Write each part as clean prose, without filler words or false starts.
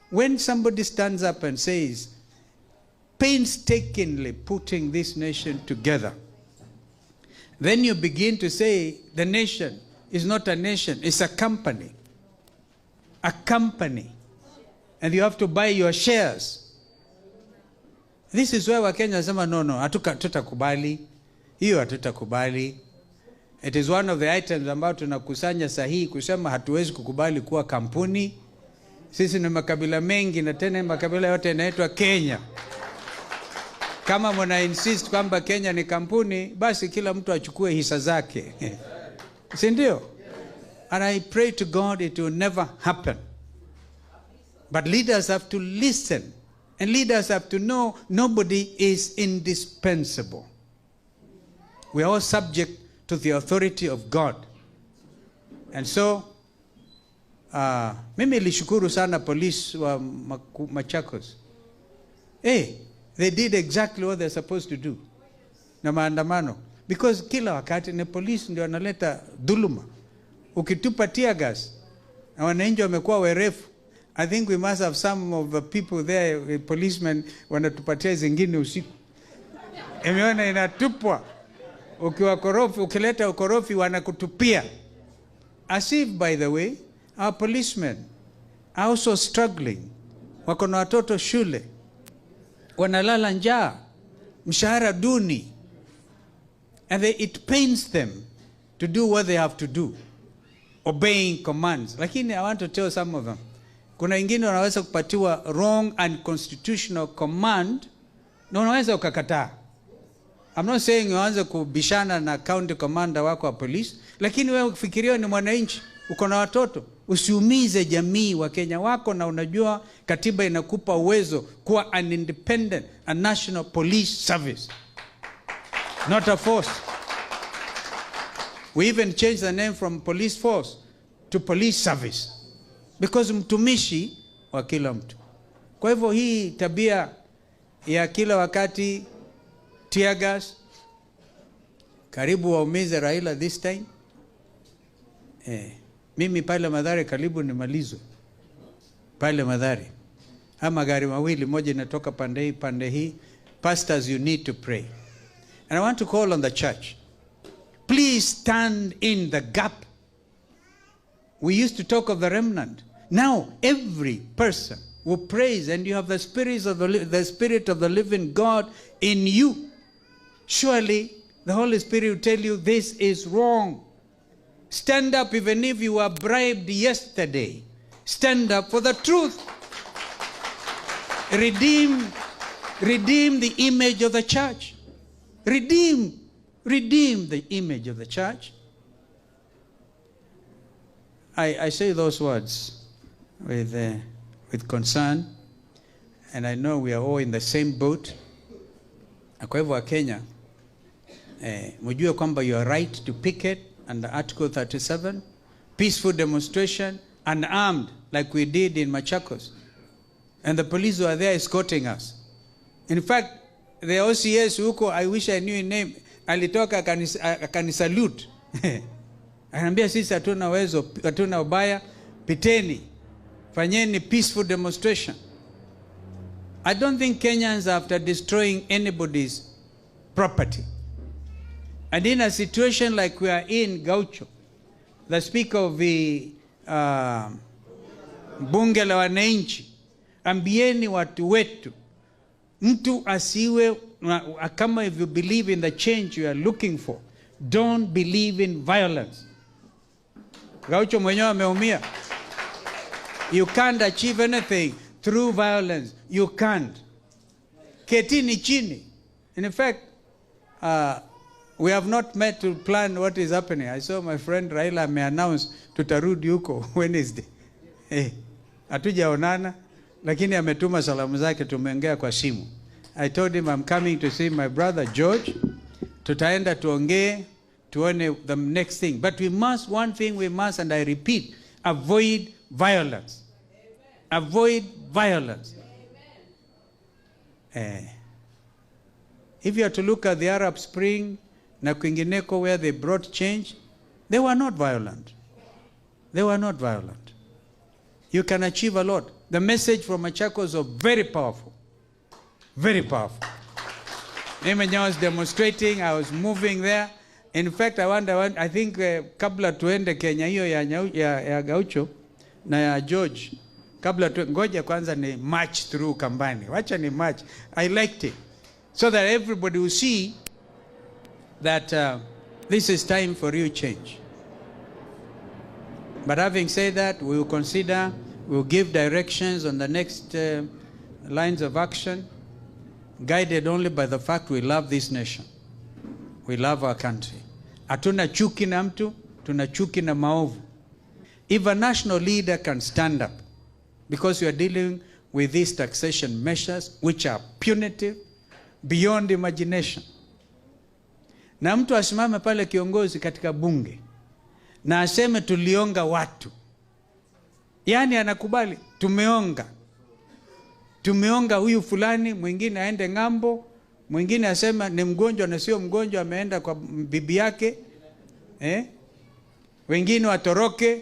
when somebody stands up and says, painstakingly putting this nation together, then you begin to say the nation is not a nation, it's a company. A company. And you have to buy your shares. This is where Wakenya say, no, hatutakubali. Hiyo hatutakubali. It is one of the items ambao tunakusanya sahihi kusema hatuwezi kukubali kuwa kampuni. Sisi ni makabila mengi na tena makabila yote yanaitwa Kenya. Kama mna insist kwamba Kenya ni kampuni, basi kila mtu achukue hisa zake. Si ndio? And I pray to God it will never happen. But leaders have to listen. And leaders have to know nobody is indispensable. We are all subject to the authority of God. And so, mimi nilishukuru sana police wa Machakos. They did exactly what they're supposed to do. Na maandamano. Because kila wakati ni police ndio wanaleta dhuluma. Ukitupa tear gas, na wananchi wamekuwa werefu. I think we must have some of the people there, policemen, wanatupatia zingine usiku. Emeona inatupwa. Ukiwa korofi, ukileta ukorofi wanakutupia. As if, by the way, our policemen are also struggling. Wako na watoto shule. Wanalala njaa. Mshahara duni. And it pains them to do what they have to do. Obeying commands. Lakini I want to tell some of them. Kuna wengine wanaweza kupatiwa wrong and constitutional command na unaweza ukakataa. I'm not saying uanze kubishana na county commander wako wa police, lakini wewe ukifikiria ni mwananchi, uko na watoto, usiumize jamii wa Kenya wako, na unajua katiba inakupa uwezo kuwa an independent, a national police service. Not a force. We even changed the name from police force to police service. Because mtumishi wa kila mtu. Kwa hivyo hii tabia ya kila wakati tear gas, karibu waumize Raila this time. Mimi pale Mathare karibu nimalizwe. Pale Mathare. Ama gari mawili, moja inatoka pande hii. Pastors, you need to pray. And I want to call on the church. Please stand in the gap. We used to talk of the remnant. Now every person who prays, and you have the spirit of the living God in you, surely the Holy Spirit will tell you this is wrong. Stand up even if you were bribed yesterday. Stand up for the truth. Redeem the image of the church. Redeem the image of the church. I say those words with concern, and I know we are all in the same boat. Kwa hivyo wa Kenya, mjue kwamba you are right to picket under Article 37, peaceful demonstration, unarmed like we did in Machakos. And the police were there escorting us. In fact, the OCS huko, I wish I knew his name, alitoka akanisalute. Anambia sisi hatuna uwezo, hatuna ubaya, piteni, fanyeni peaceful demonstration. I don't think Kenyans are after destroying anybody's property. And in a situation like we are in Gaucho, the speaker of the bunge la wananchi, ambieni watu wetu, mtu asiwe, kama if you believe in the change you are looking for, don't believe in violence. Gaucho mwenyewe ameumia. You can't achieve anything through violence. You can't. Ketini chini. In fact, we have not met to plan what is happening. I saw my friend Raila may announce tutarudi huko Wednesday. Hatujaonana, lakini ametuma salamu zake, tumeongea kwa simu. I told him I'm coming to see my brother George. Tutaenda tuongee, tuone the next thing. But we must, one thing we must, and I repeat, avoid violence. Amen. Avoid violence. If you are to look at the Arab Spring, na kwingineko where they brought change, they were not violent. They were not violent. You can achieve a lot. The message from Machakos was very powerful. Very powerful. I was demonstrating, I was moving there. In fact, I think kabla tuende Kenya hiyo ya Gaucho na ya George, kabla ngoja kwanza ni march through Kambani. Wacha ni march. I liked it. So that everybody will see that this is time for real change. But having said that, we will consider, we will give directions on the next lines of action, guided only by the fact we love this nation. We love our country. Hatuna chuki na mtu, tuna chuki na maovu. If a national leader can stand up, because we are dealing with these taxation measures which are punitive, beyond imagination. Na mtu asimame pale kiongozi katika bunge na aseme tulionga watu. Yani anakubali tumeonga huyu fulani, mwingine aende ngambo, mwingine asema ni mgonjwa na sio mgonjwa, ameenda kwa bibi yake. Wengine watoroke.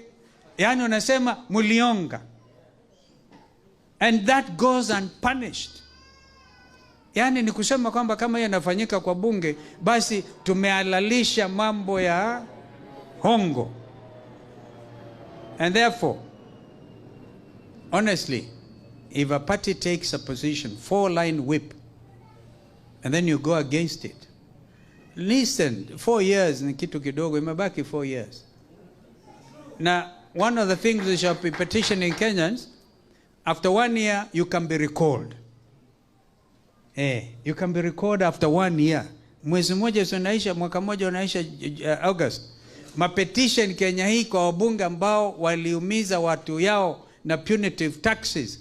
Yani unasema mulionga. And that goes unpunished. Yani ni kusema kwamba kama yanafanyika kwa bunge, basi tumehalalisha mambo ya hongo. And therefore, honestly, if a party takes a position, 4-line whip, and then you go against it, listen, 4 years ni kitu kidogo, imebaki 4 years. Now, one of the things we shall be petitioning Kenyans, after 1 year, you can be recalled. You can be recalled after 1 year. Mwezi mmoja unaisha, mwaka mmoja unaisha August. Mapetition Kenya hii kwa wabunge ambao waliumiza watu yao na punitive taxes,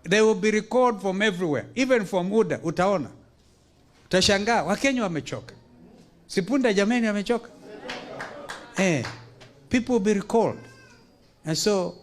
they will be recalled from everywhere, even from UDA. Utaona, utashangaa Wakenya wamechoka. Sipunda jameni wamechoka. People will be recalled. And so